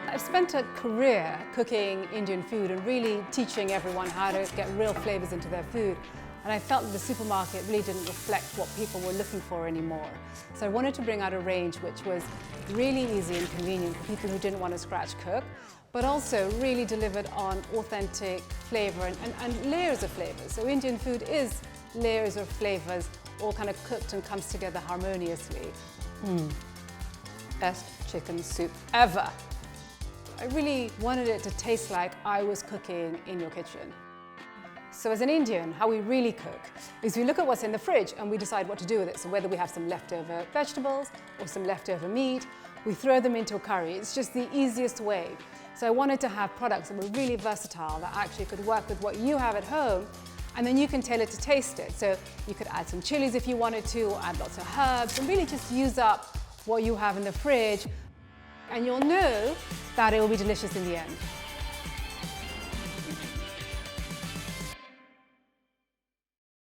I've spent a career cooking Indian food and really teaching everyone how to get real flavors into their food. And I felt that the supermarket really didn't reflect what people were looking for anymore. So I wanted to bring out a range which was really easy and convenient for people who didn't want to scratch cook, but also really delivered on authentic flavor and layers of flavors. So Indian food is layers of flavors, all kind of cooked and comes together harmoniously. Best chicken soup ever. I really wanted it to taste like I was cooking in your kitchen. So as an Indian, how we really cook is we look at what's in the fridge and we decide what to do with it. So whether we have some leftover vegetables or some leftover meat, we throw them into a curry. It's just the easiest way. So I wanted to have products that were really versatile, that actually could work with what you have at home, and then you can tailor to taste it. So you could add some chilies if you wanted to, or add lots of herbs, and really just use up what you have in the fridge. And you'll know that it will be delicious in the end.